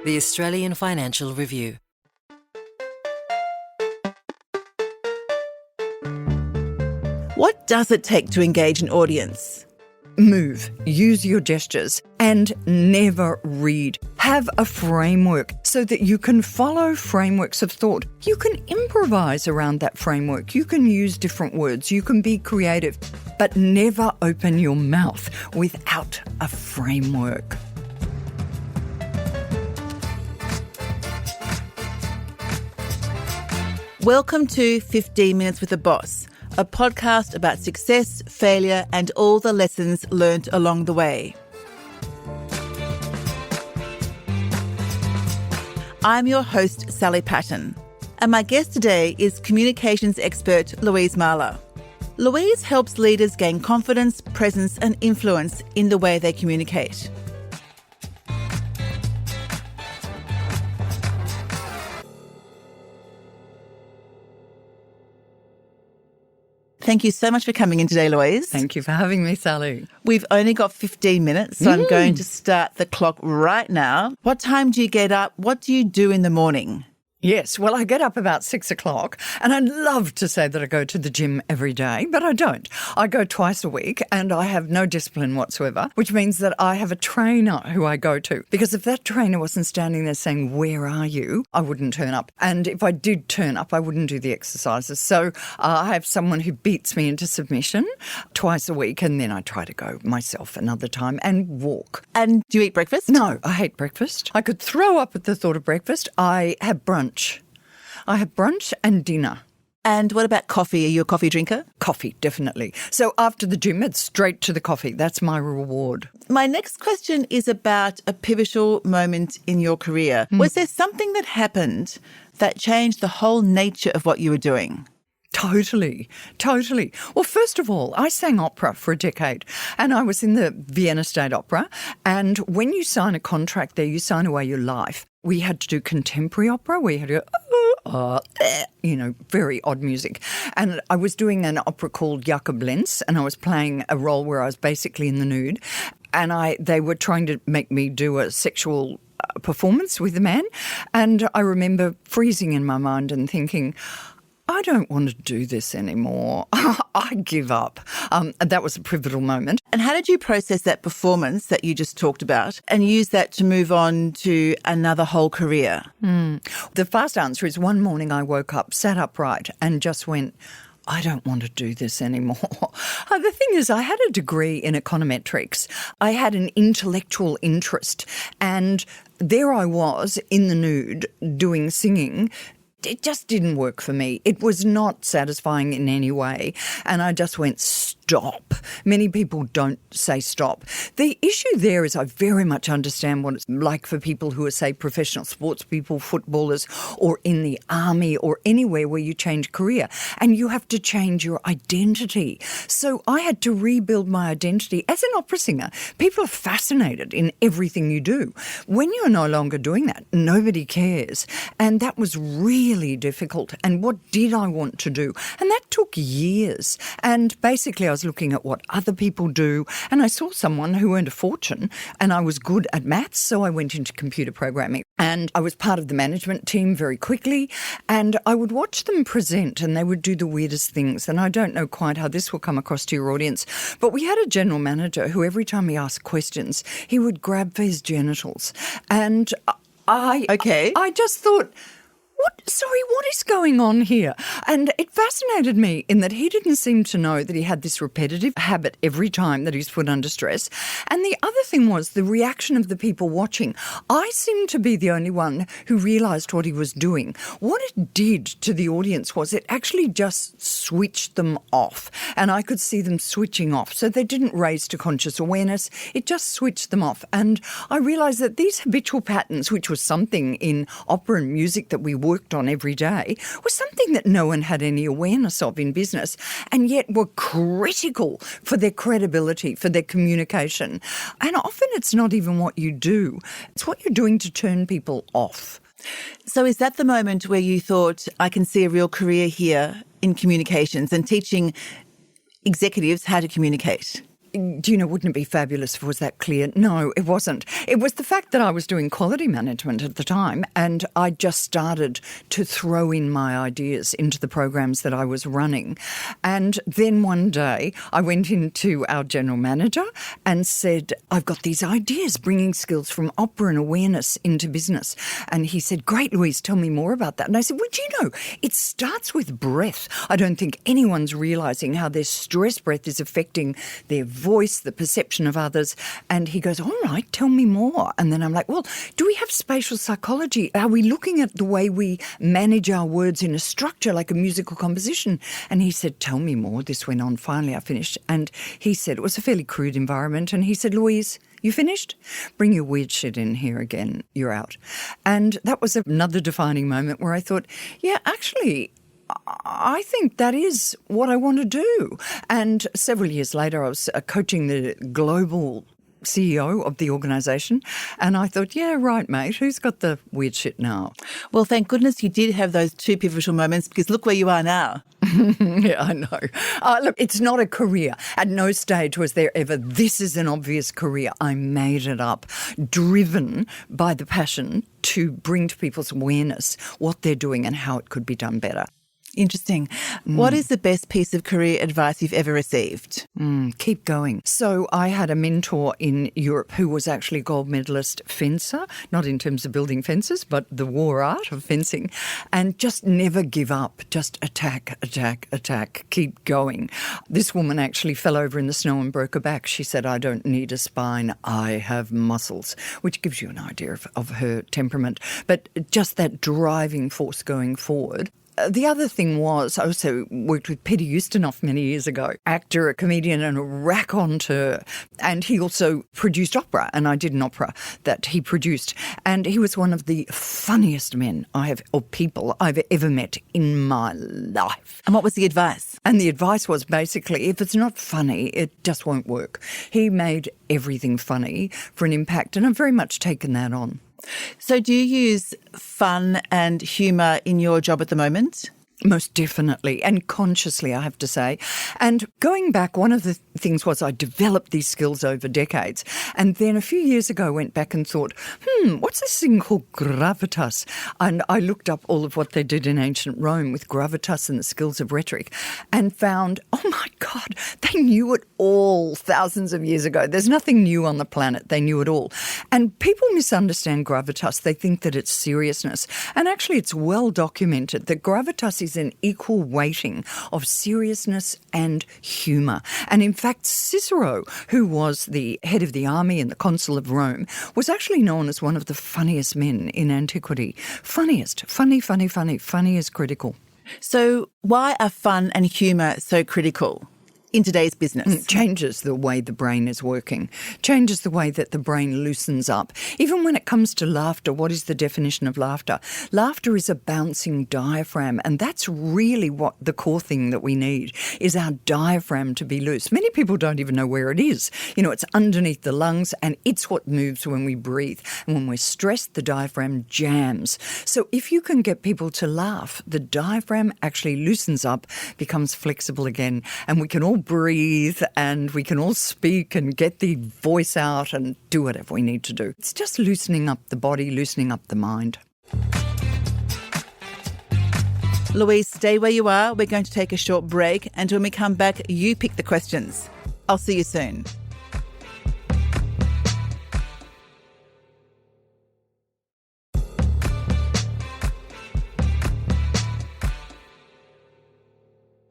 The Australian Financial Review. What does it take to engage an audience? Move, use your gestures, and never read. Have a framework so that you can follow frameworks of thought. You can improvise around that framework. You can use different words. You can be creative, but never open your mouth without a framework. Welcome to 15 Minutes with a Boss, a podcast about success, failure, and all the lessons learnt along the way. I'm your host, Sally Patton, and my guest today is communications expert Louise Mahler. Louise helps leaders gain confidence, presence, and influence in the way they communicate. Thank you so much for coming in today, Louise. Thank you for having me, Sally. We've only got 15 minutes, so I'm going to start the clock right now. What time do you get up? What do you do in the morning? Yes, well, I get up about 6 o'clock, and I'd love to say that I go to the gym every day, but I don't. I go twice a week, and I have no discipline whatsoever, which means that I have a trainer who I go to. Because if that trainer wasn't standing there saying, "Where are you?" I wouldn't turn up. And if I did turn up, I wouldn't do the exercises. So I have someone who beats me into submission twice a week, and then I try to go myself another time and walk. And do you eat breakfast? No, I hate breakfast. I could throw up at the thought of breakfast. I have brunch. I have brunch and dinner. And what about coffee? Are you a coffee drinker? Coffee, definitely. So after the gym, it's straight to the coffee. That's my reward. My next question is about a pivotal moment in your career. Was there something that happened that changed the whole nature of what you were doing? Totally. Well, first of all, I sang opera for a decade, and I was in the Vienna State Opera. And when you sign a contract there, you sign away your life. We had to do contemporary opera. We had to go, very odd music. And I was doing an opera called Jakob Lenz, and I was playing a role where I was basically in the nude. And they were trying to make me do a sexual performance with a man. And I remember freezing in my mind and thinking, I don't want to do this anymore. I give up. That was a pivotal moment. And how did you process that performance that you just talked about and use that to move on to another whole career? The fast answer is one morning I woke up, sat upright and just went, I don't want to do this anymore. The thing is, I had a degree in econometrics. I had an intellectual interest, and there I was in the nude doing singing. It just didn't work for me. It was not satisfying in any way. And I just went, stop. Many people don't say stop. The issue there is I very much understand what it's like for people who are, say, professional sports people, footballers, or in the army or anywhere where you change career. And you have to change your identity. So I had to rebuild my identity. As an opera singer, people are fascinated in everything you do. When you're no longer doing that, nobody cares. And that was really difficult. And what did I want to do? And that took years. And basically I was looking at what other people do, and I saw someone who earned a fortune, and I was good at maths, so I went into computer programming. And I was part of the management team very quickly, and I would watch them present, and they would do the weirdest things. And I don't know quite how this will come across to your audience, but we had a general manager who every time he asked questions, he would grab for his genitals. And I just thought, what is going on here? And it fascinated me in that he didn't seem to know that he had this repetitive habit every time that he's put under stress. And the other thing was the reaction of the people watching. I seemed to be the only one who realised what he was doing. What it did to the audience was it actually just switched them off. And I could see them switching off. So they didn't raise to conscious awareness. It just switched them off. And I realised that these habitual patterns, which was something in opera and music that we worked on every day, was something that no one had any awareness of in business, and yet were critical for their credibility, for their communication. And often it's not even what you do, it's what you're doing to turn people off. So is that the moment where you thought, I can see a real career here in communications and teaching executives how to communicate? wouldn't it be fabulous if it was that clear? No, it wasn't. It was the fact that I was doing quality management at the time, and I just started to throw in my ideas into the programs that I was running. And then one day I went into our general manager and said, I've got these ideas, bringing skills from opera and awareness into business. And he said, great, Louise, tell me more about that. And I said, well, do you know, it starts with breath. I don't think anyone's realising how their stress breath is affecting their voice, the perception of others. And he goes, all right, tell me more. And then I'm like, well, do we have spatial psychology? Are we looking at the way we manage our words in a structure like a musical composition? And he said, tell me more. This went on. Finally, I finished. And he said, it was a fairly crude environment. And he said, Louise, you finished? Bring your weird shit in here again. You're out. And that was another defining moment where I thought, yeah, actually, I think that is what I want to do. And several years later, I was coaching the global CEO of the organisation, and I thought, yeah, right, mate, who's got the weird shit now? Well, thank goodness you did have those two pivotal moments, because look where you are now. Yeah, I know. Look, it's not a career. At no stage was there ever, this is an obvious career. I made it up, driven by the passion to bring to people's awareness what they're doing and how it could be done better. Interesting. What is the best piece of career advice you've ever received? Keep going. So I had a mentor in Europe who was actually a gold medalist fencer, not in terms of building fences, but the war art of fencing, and just never give up. Just attack, attack, attack, keep going. This woman actually fell over in the snow and broke her back. She said, I don't need a spine, I have muscles, which gives you an idea of her temperament. But just that driving force going forward. The other thing was, I also worked with Peter Ustinov many years ago, actor, a comedian and a raconteur. And he also produced opera, and I did an opera that he produced. And he was one of the funniest men people I've ever met in my life. And what was the advice? And the advice was basically, if it's not funny, it just won't work. He made everything funny for an impact, and I've very much taken that on. So do you use fun and humour in your job at the moment? Most definitely, and consciously, I have to say. And going back, one of the things was I developed these skills over decades. And then a few years ago, I went back and thought, what's this thing called gravitas? And I looked up all of what they did in ancient Rome with gravitas and the skills of rhetoric and found, oh my God, they knew it all thousands of years ago. There's nothing new on the planet. They knew it all. And people misunderstand gravitas. They think that it's seriousness. And actually, it's well documented that gravitas is an equal weighting of seriousness and humour. And in fact, Cicero, who was the head of the army and the consul of Rome, was actually known as one of the funniest men in antiquity. Funniest. Funny is critical. So why are fun and humour so critical in today's business? Changes the way the brain is working, changes the way that the brain loosens up. Even when it comes to laughter, what is the definition of laughter? Laughter is a bouncing diaphragm, and that's really what the core thing that we need is our diaphragm to be loose. Many people don't even know where it is. You know, it's underneath the lungs, and it's what moves when we breathe. And when we're stressed, the diaphragm jams. So if you can get people to laugh, the diaphragm actually loosens up, becomes flexible again, and we can all breathe and we can all speak and get the voice out and do whatever we need to do. It's just loosening up the body, loosening up the mind. Louise, stay where you are. We're going to take a short break, and when we come back, you pick the questions. I'll see you soon.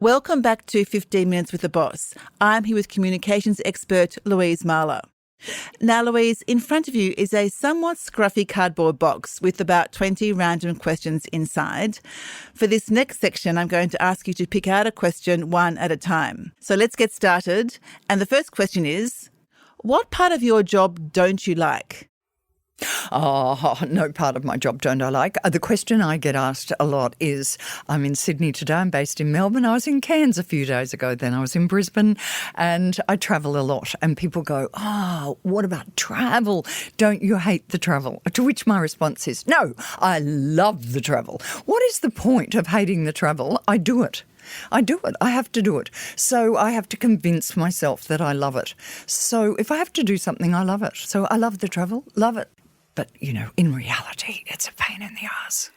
Welcome back to 15 Minutes with the Boss. I'm here with communications expert Louise Mahler. Now, Louise, in front of you is a somewhat scruffy cardboard box with about 20 random questions inside. For this next section, I'm going to ask you to pick out a question one at a time. So let's get started. And the first question is, what part of your job don't you like? Oh, no part of my job don't I like. The question I get asked a lot is, I'm in Sydney today, I'm based in Melbourne, I was in Cairns a few days ago, then I was in Brisbane, and I travel a lot. And people go, oh, what about travel? Don't you hate the travel? To which my response is, no, I love the travel. What is the point of hating the travel? I do it. I do it. I have to do it. So I have to convince myself that I love it. So if I have to do something, I love it. So I love the travel, love it. But, in reality, it's a pain in the ass.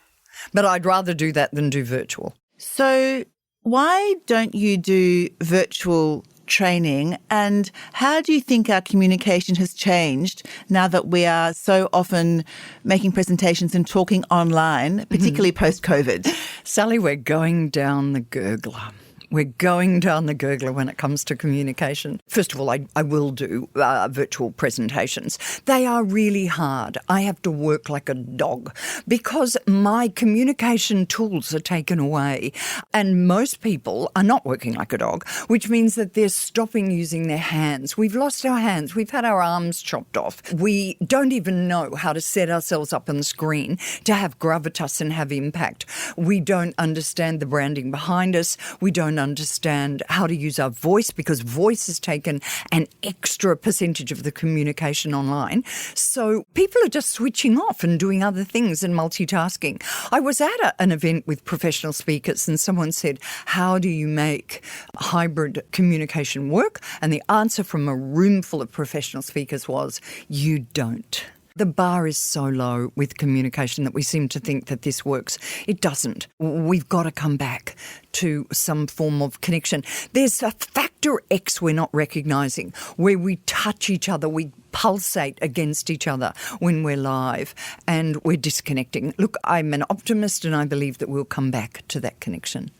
But I'd rather do that than do virtual. So why don't you do virtual training, and how do you think our communication has changed now that we are so often making presentations and talking online, particularly post-COVID? Sally, we're going down the gurgler. We're going down the gurgler when it comes to communication. First of all, I will do virtual presentations. They are really hard. I have to work like a dog because my communication tools are taken away, and most people are not working like a dog, which means that they're stopping using their hands. We've lost our hands. We've had our arms chopped off. We don't even know how to set ourselves up on the screen to have gravitas and have impact. We don't understand the branding behind us. We don't understand how to use our voice because voice has taken an extra percentage of the communication online. So people are just switching off and doing other things and multitasking. I was at an event with professional speakers and someone said, how do you make hybrid communication work? And the answer from a room full of professional speakers was, you don't. The bar is so low with communication that we seem to think that this works. It doesn't. We've got to come back to some form of connection. There's a factor X we're not recognising where we touch each other, we pulsate against each other when we're live and we're disconnecting. Look, I'm an optimist and I believe that we'll come back to that connection.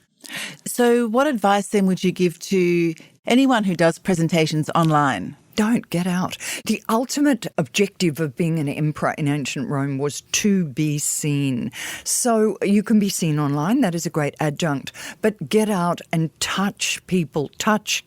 So what advice then would you give to anyone who does presentations online? Don't get out. The ultimate objective of being an emperor in ancient Rome was to be seen. So you can be seen online. That is a great adjunct. But get out and touch people,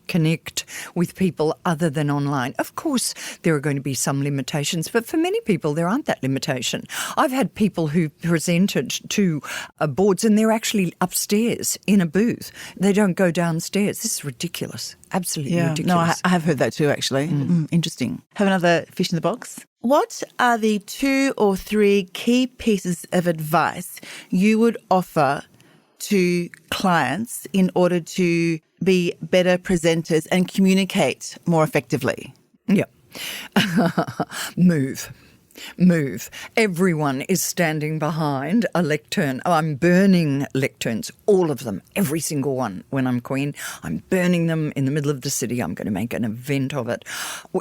connect with people other than online. Of course, there are going to be some limitations, but for many people, there aren't that limitation. I've had people who presented to boards and they're actually upstairs in a booth. They don't go downstairs. This is ridiculous. Absolutely ridiculous. No, I have heard that too, actually. Interesting. Have another fish in the box. What are the 2 or 3 key pieces of advice you would offer to clients in order to be better presenters and communicate more effectively? Yeah. Move. Everyone is standing behind a lectern. I'm burning lecterns, all of them, every single one. When I'm Queen, I'm burning them in the middle of the city. I'm going to make an event of it.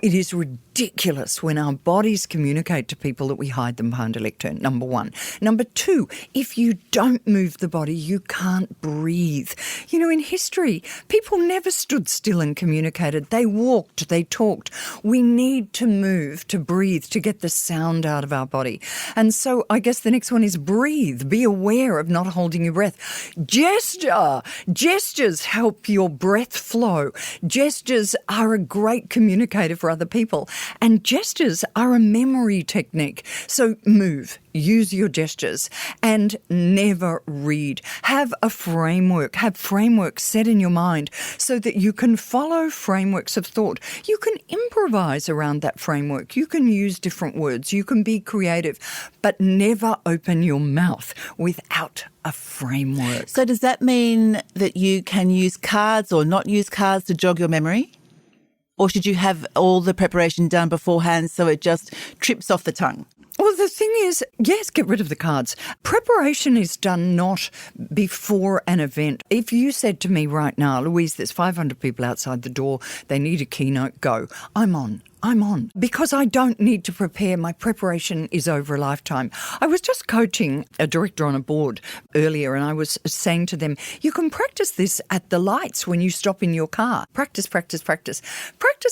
It is ridiculous when our bodies communicate to people that we hide them behind a lectern, number 1. Number 2, if you don't move the body, you can't breathe. In history, people never stood still and communicated. They walked, they talked. We need to move, to breathe, to get the sound out of our body. And so I guess the next one is breathe. Be aware of not holding your breath. Gestures help your breath flow. Gestures are a great communicator for other people. And gestures are a memory technique. So move. Use your gestures and never read. Have a framework. Have frameworks set in your mind so that you can follow frameworks of thought. You can improvise around that framework. You can use different words. You can be creative, but never open your mouth without a framework. So does that mean that you can use cards or not use cards to jog your memory? Or should you have all the preparation done beforehand so it just trips off the tongue? Well, the thing is, yes, get rid of the cards. Preparation is done not before an event. If you said to me right now, Louise, there's 500 people outside the door, they need a keynote, go. I'm on. Because I don't need to prepare. My preparation is over a lifetime. I was just coaching a director on a board earlier and I was saying to them, you can practice this at the lights when you stop in your car. Practice. Practice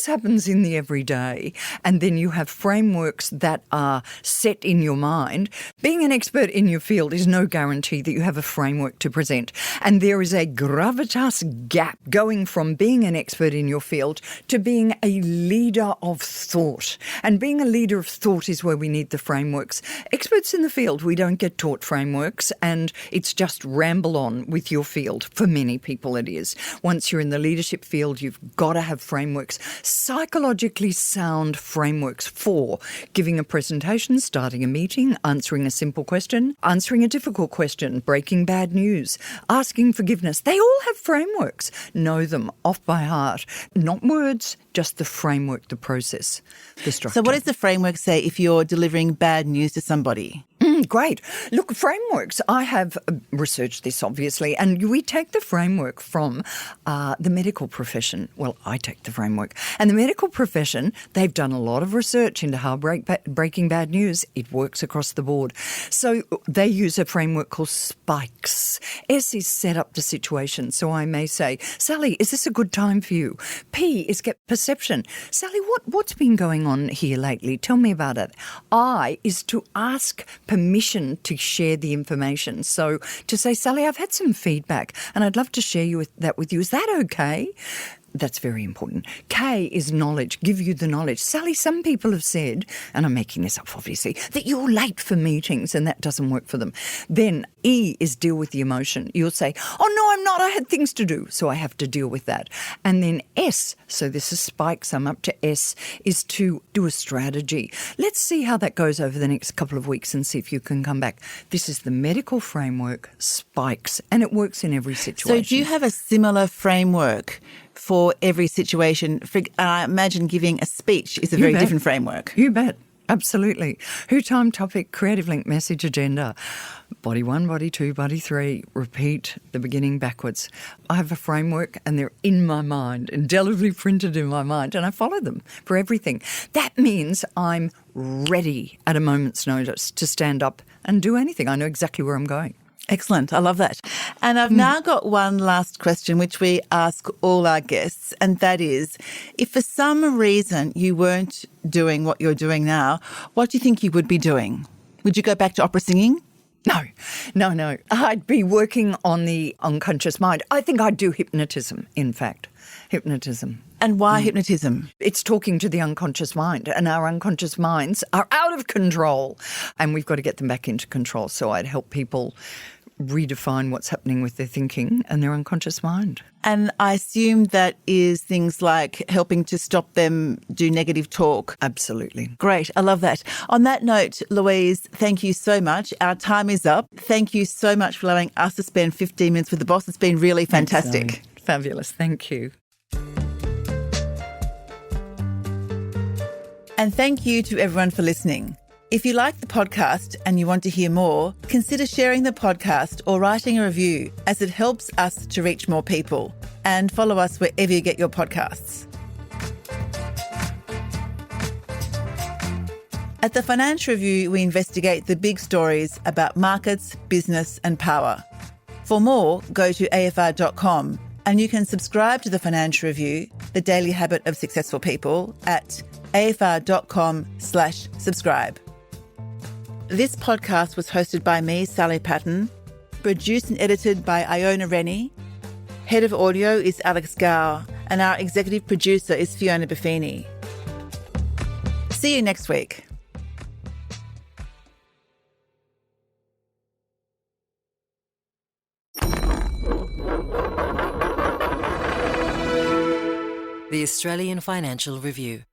happens in the everyday, and then you have frameworks that are set in your mind. Being an expert in your field is no guarantee that you have a framework to present. And there is a gravitas gap going from being an expert in your field to being a leader of of thought. And being a leader of thought is where we need the frameworks. Experts in the field, we don't get taught frameworks, and it's just ramble on with your field. For many people it is. Once you're in the leadership field, you've got to have frameworks, psychologically sound frameworks for giving a presentation, starting a meeting, answering a simple question, answering a difficult question, breaking bad news, asking forgiveness. They all have frameworks. Know them off by heart. Not words, just the framework, the process, the structure. So what does the framework say if you're delivering bad news to somebody? Great. Look, frameworks, I have researched this, obviously, and we take the framework from the medical profession. Well, I take the framework. And the medical profession, they've done a lot of research into how breaking bad news, it works across the board. So they use a framework called SPIKES. S is set up the situation. So I may say, Sally, is this a good time for you? P is get perception. Sally, what's been going on here lately? Tell me about it. I is to ask permission to share the information. So to say, Sally, I've had some feedback and I'd love to share that with you. Is that okay? That's very important. K is knowledge, give you the knowledge. Sally, some people have said, and I'm making this up obviously, that you're late for meetings and that doesn't work for them. Then E is deal with the emotion. You'll say, oh no, I'm not, I had things to do, so I have to deal with that. And then S, so this is spikes, I'm up to S, is to do a strategy. Let's see how that goes over the next couple of weeks and see if you can come back. This is the medical framework, spikes, and it works in every situation. So do you have a similar framework for every situation? I imagine giving a speech is a very different framework. You bet. Absolutely. Who, time, topic, creative link, message, agenda. Body 1, body 2, body 3. Repeat the beginning backwards. I have a framework and they're in my mind, indelibly printed in my mind, and I follow them for everything. That means I'm ready at a moment's notice to stand up and do anything. I know exactly where I'm going. Excellent. I love that. And I've now got one last question, which we ask all our guests, and that is, if for some reason you weren't doing what you're doing now, what do you think you would be doing? Would you go back to opera singing? No. I'd be working on the unconscious mind. I think I'd do hypnotism, in fact. Hypnotism. And why hypnotism? It's talking to the unconscious mind, and our unconscious minds are out of control, and we've got to get them back into control. So I'd help people redefine what's happening with their thinking and their unconscious mind. And I assume that is things like helping to stop them do negative talk. Absolutely. Great. I love that. On that note, Louise, thank you so much. Our time is up. Thank you so much for allowing us to spend 15 minutes with the boss. It's been really fantastic. Thanks, fabulous. Thank you. And thank you to everyone for listening. If you like the podcast and you want to hear more, consider sharing the podcast or writing a review, as it helps us to reach more people. And follow us wherever you get your podcasts. At the Financial Review, we investigate the big stories about markets, business and power. For more, go to afr.com, and you can subscribe to the Financial Review, the daily habit of successful people, at afr.com/subscribe. This podcast was hosted by me, Sally Patton, produced and edited by Iona Rennie. Head of audio is Alex Gow, and our executive producer is Fiona Buffini. See you next week. The Australian Financial Review.